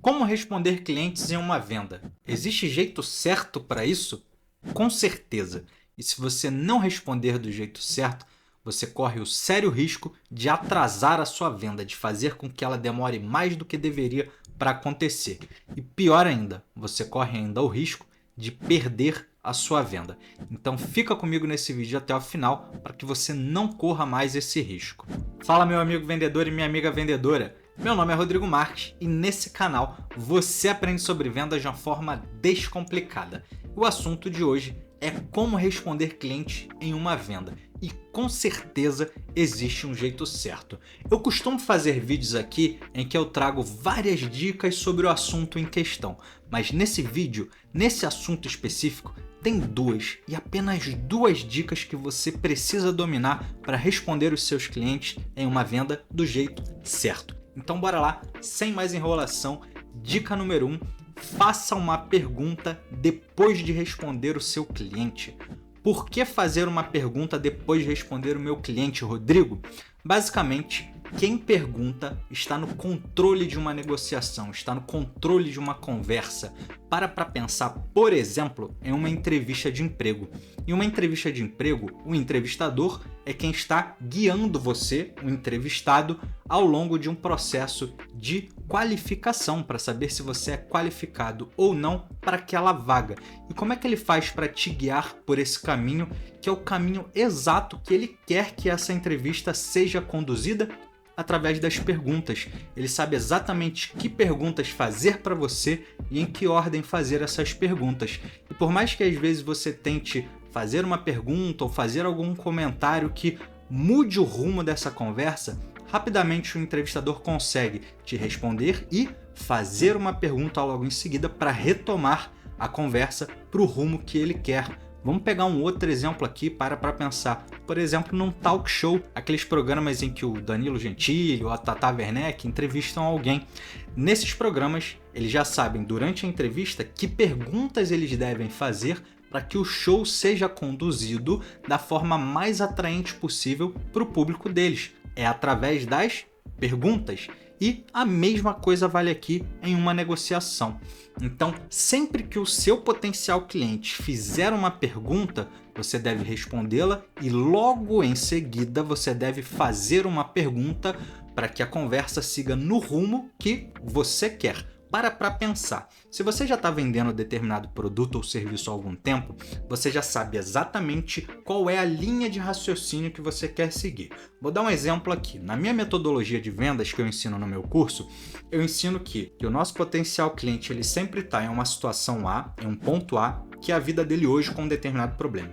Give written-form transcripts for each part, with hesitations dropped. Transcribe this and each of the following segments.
Como responder clientes em uma venda? Existe jeito certo para isso? Com certeza. E se você não responder do jeito certo, você corre o sério risco de atrasar a sua venda, de fazer com que ela demore mais do que deveria para acontecer. E pior ainda, você corre ainda o risco de perder a sua venda. Então fica comigo nesse vídeo até o final para que você não corra mais esse risco. Fala meu amigo vendedor e minha amiga vendedora. Meu nome é Rodrigo Marques e nesse canal você aprende sobre vendas de uma forma descomplicada. O assunto de hoje é como responder cliente em uma venda. E com certeza existe um jeito certo. Eu costumo fazer vídeos aqui em que eu trago várias dicas sobre o assunto em questão. Mas nesse vídeo, nesse assunto específico, tem duas e apenas duas dicas que você precisa dominar para responder os seus clientes em uma venda do jeito certo. Então bora lá, sem mais enrolação. Dica número 1, faça uma pergunta depois de responder o seu cliente. Por que fazer uma pergunta depois de responder o meu cliente, Rodrigo? Basicamente, quem pergunta está no controle de uma negociação, está no controle de uma conversa. Para pensar, por exemplo, em uma entrevista de emprego. Em uma entrevista de emprego, o entrevistador é quem está guiando você, o entrevistado, ao longo de um processo de qualificação para saber se você é qualificado ou não para aquela vaga. E como é que ele faz para te guiar por esse caminho, que é o caminho exato que ele quer que essa entrevista seja conduzida? Através das perguntas. Ele sabe exatamente que perguntas fazer para você e em que ordem fazer essas perguntas. E por mais que às vezes você tente fazer uma pergunta ou fazer algum comentário que mude o rumo dessa conversa, rapidamente o entrevistador consegue te responder e fazer uma pergunta logo em seguida para retomar a conversa para o rumo que ele quer. Vamos pegar um outro exemplo aqui para pensar. Por exemplo, num talk show, aqueles programas em que o Danilo Gentili ou a Tata Werneck entrevistam alguém. Nesses programas, eles já sabem durante a entrevista que perguntas eles devem fazer para que o show seja conduzido da forma mais atraente possível para o público deles. É através das perguntas. E a mesma coisa vale aqui em uma negociação. Então, sempre que o seu potencial cliente fizer uma pergunta, você deve respondê-la e logo em seguida você deve fazer uma pergunta para que a conversa siga no rumo que você quer. Para pensar, se você já está vendendo determinado produto ou serviço há algum tempo, você já sabe exatamente qual é a linha de raciocínio que você quer seguir. Vou dar um exemplo aqui. Na minha metodologia de vendas que eu ensino no meu curso, eu ensino que o nosso potencial cliente ele sempre está em uma situação A, em um ponto A, que é a vida dele hoje com um determinado problema.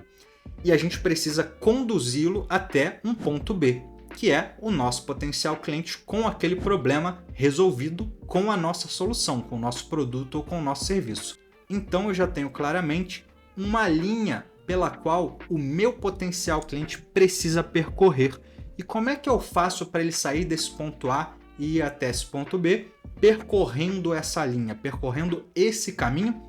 E a gente precisa conduzi-lo até um ponto B, que é o nosso potencial cliente com aquele problema resolvido com a nossa solução, com o nosso produto ou com o nosso serviço. Então eu já tenho claramente uma linha pela qual o meu potencial cliente precisa percorrer. E como é que eu faço para ele sair desse ponto A e ir até esse ponto B, percorrendo essa linha, percorrendo esse caminho?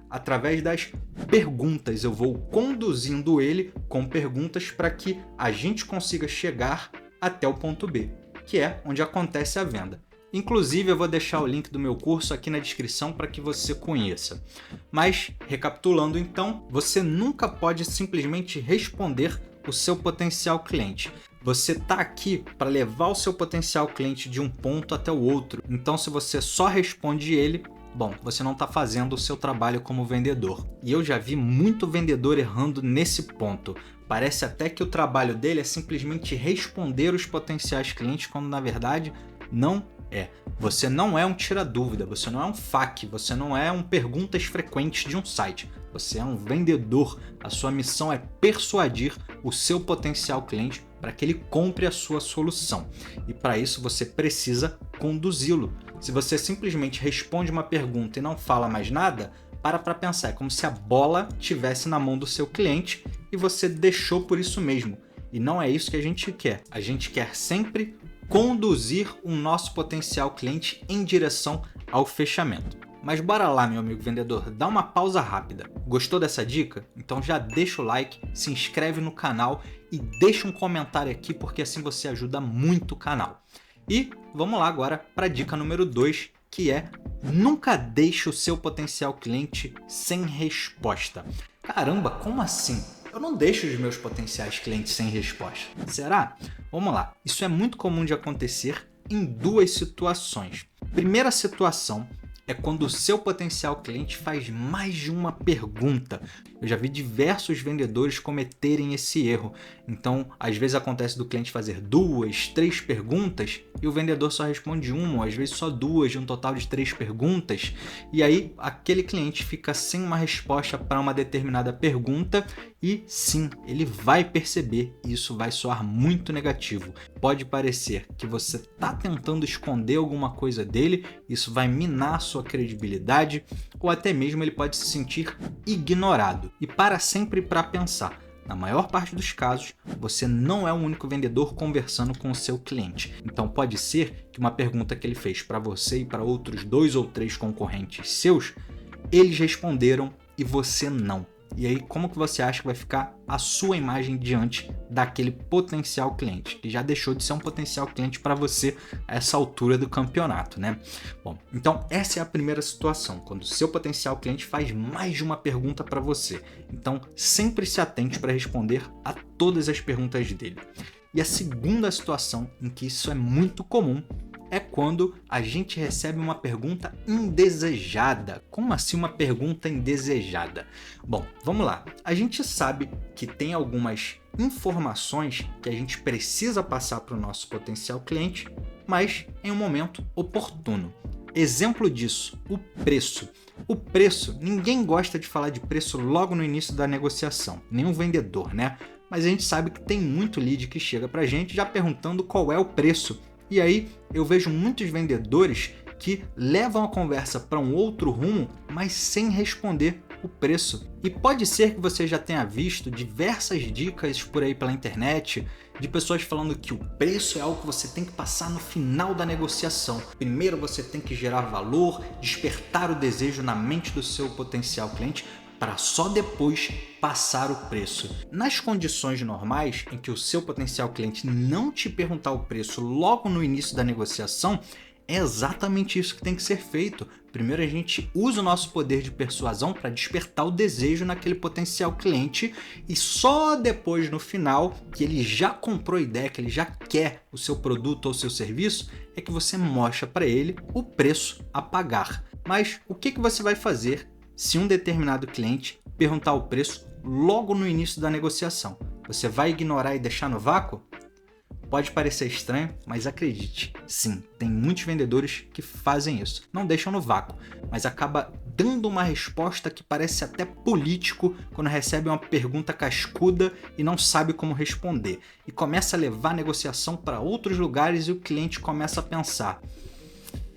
Através das perguntas. Eu vou conduzindo ele com perguntas para que a gente consiga chegar até o ponto B, que é onde acontece a venda. Inclusive, eu vou deixar o link do meu curso aqui na descrição para que você conheça. Mas, recapitulando então, você nunca pode simplesmente responder o seu potencial cliente. Você está aqui para levar o seu potencial cliente de um ponto até o outro. Então, se você só responde ele, bom, você não está fazendo o seu trabalho como vendedor. E eu já vi muito vendedor errando nesse ponto. Parece até que o trabalho dele é simplesmente responder os potenciais clientes, quando na verdade não é. Você não é um tira-dúvida, você não é um FAQ, você não é um perguntas frequentes de um site. Você é um vendedor. A sua missão é persuadir o seu potencial cliente para que ele compre a sua solução. E para isso você precisa conduzi-lo. Se você simplesmente responde uma pergunta e não fala mais nada, para pensar. É como se a bola estivesse na mão do seu cliente e você deixou por isso mesmo. E não é isso que a gente quer. A gente quer sempre conduzir o nosso potencial cliente em direção ao fechamento. Mas bora lá, meu amigo vendedor, dá uma pausa rápida. Gostou dessa dica? Então já deixa o like, se inscreve no canal e deixa um comentário aqui, porque assim você ajuda muito o canal. E vamos lá agora para a dica número 2, que é Nunca deixe o seu potencial cliente sem resposta. Caramba, como assim? Eu não deixo os meus potenciais clientes sem resposta. Será? Vamos lá. Isso é muito comum de acontecer em duas situações. Primeira situação é quando o seu potencial cliente faz mais de uma pergunta. Eu já vi diversos vendedores cometerem esse erro. Então, às vezes acontece do cliente fazer 2, 3 perguntas e o vendedor só responde uma, ou às vezes só 2, de um total de 3 perguntas. E aí, aquele cliente fica sem uma resposta para uma determinada pergunta e sim, ele vai perceber e isso vai soar muito negativo. Pode parecer que você está tentando esconder alguma coisa dele, isso vai minar a sua credibilidade ou até mesmo ele pode se sentir ignorado. E para sempre para pensar, na maior parte dos casos, você não é o único vendedor conversando com o seu cliente. Então pode ser que uma pergunta que ele fez para você e para outros 2 ou 3 concorrentes seus, eles responderam e você não. E aí, como que você acha que vai ficar a sua imagem diante daquele potencial cliente, que já deixou de ser um potencial cliente para você a essa altura do campeonato, né? Bom, então essa é a primeira situação, quando o seu potencial cliente faz mais de uma pergunta para você. Então, sempre se atente para responder a todas as perguntas dele. E a segunda situação em que isso é muito comum é quando a gente recebe uma pergunta indesejada. Como assim uma pergunta indesejada? Bom, vamos lá. A gente sabe que tem algumas informações que a gente precisa passar para o nosso potencial cliente, mas em um momento oportuno. Exemplo disso, o preço. O preço, ninguém gosta de falar de preço logo no início da negociação, nenhum vendedor, né? Mas a gente sabe que tem muito lead que chega para a gente já perguntando qual é o preço. E aí eu vejo muitos vendedores que levam a conversa para um outro rumo, mas sem responder o preço. E pode ser que você já tenha visto diversas dicas por aí pela internet de pessoas falando que o preço é algo que você tem que passar no final da negociação. Primeiro você tem que gerar valor, despertar o desejo na mente do seu potencial cliente, para só depois passar o preço. Nas condições normais, em que o seu potencial cliente não te perguntar o preço logo no início da negociação, é exatamente isso que tem que ser feito. Primeiro a gente usa o nosso poder de persuasão para despertar o desejo naquele potencial cliente e só depois no final, que ele já comprou a ideia, que ele já quer o seu produto ou seu serviço, é que você mostra para ele o preço a pagar. Mas o que você vai fazer se um determinado cliente perguntar o preço logo no início da negociação? Você vai ignorar e deixar no vácuo? Pode parecer estranho, mas acredite, sim, tem muitos vendedores que fazem isso. Não deixam no vácuo, mas acaba dando uma resposta que parece até político quando recebe uma pergunta cascuda e não sabe como responder. E começa a levar a negociação para outros lugares e o cliente começa a pensar: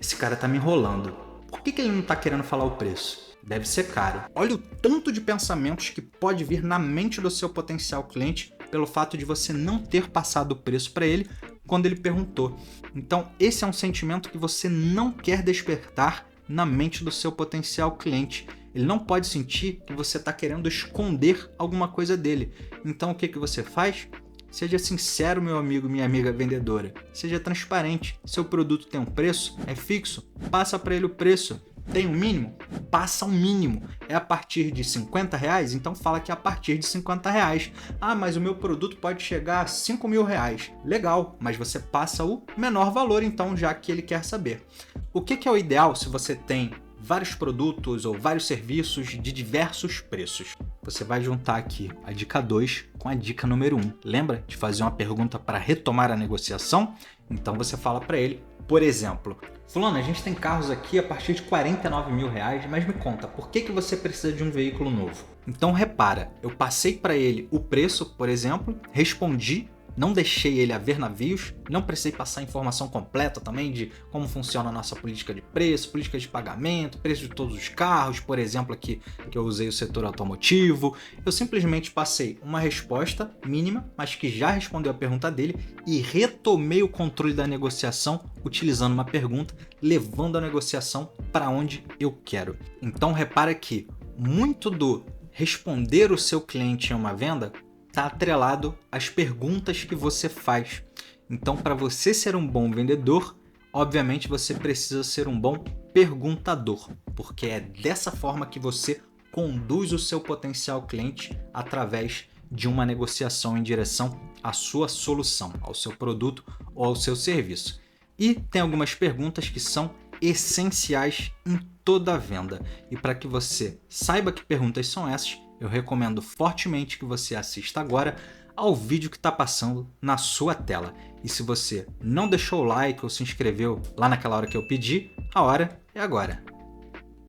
esse cara está me enrolando. Por que ele não está querendo falar o preço? Deve ser caro. Olha o tanto de pensamentos que pode vir na mente do seu potencial cliente pelo fato de você não ter passado o preço para ele quando ele perguntou. Então, esse é um sentimento que você não quer despertar na mente do seu potencial cliente. Ele não pode sentir que você está querendo esconder alguma coisa dele. Então, o que você faz? Seja sincero, meu amigo, minha amiga vendedora. Seja transparente. Seu produto tem um preço? É fixo? Passa para ele o preço. Tem um mínimo? Passa um mínimo. É a partir de R$50? Então fala que é a partir de R$50. Ah, mas o meu produto pode chegar a R$5.000. Legal, mas você passa o menor valor então, já que ele quer saber. O que é o ideal se você tem vários produtos ou vários serviços de diversos preços? Você vai juntar aqui a dica 2 com a dica número 1. Lembra de fazer uma pergunta para retomar a negociação? Então você fala para ele, por exemplo: fulano, a gente tem carros aqui a partir de R$49.000, mas me conta, por que você precisa de um veículo novo? Então repara, eu passei para ele o preço, por exemplo, respondi, não deixei ele a ver navios, não precisei passar a informação completa também de como funciona a nossa política de preço, política de pagamento, preço de todos os carros, por exemplo, aqui que eu usei o setor automotivo. Eu simplesmente passei uma resposta mínima, mas que já respondeu a pergunta dele e retomei o controle da negociação utilizando uma pergunta, levando a negociação para onde eu quero. Então repara que muito do responder o seu cliente em uma venda está atrelado às perguntas que você faz. Então, para você ser um bom vendedor, obviamente você precisa ser um bom perguntador, porque é dessa forma que você conduz o seu potencial cliente através de uma negociação em direção à sua solução, ao seu produto ou ao seu serviço. E tem algumas perguntas que são essenciais em toda a venda. E para que você saiba que perguntas são essas, eu recomendo fortemente que você assista agora ao vídeo que está passando na sua tela. E se você não deixou o like ou se inscreveu lá naquela hora que eu pedi, a hora é agora.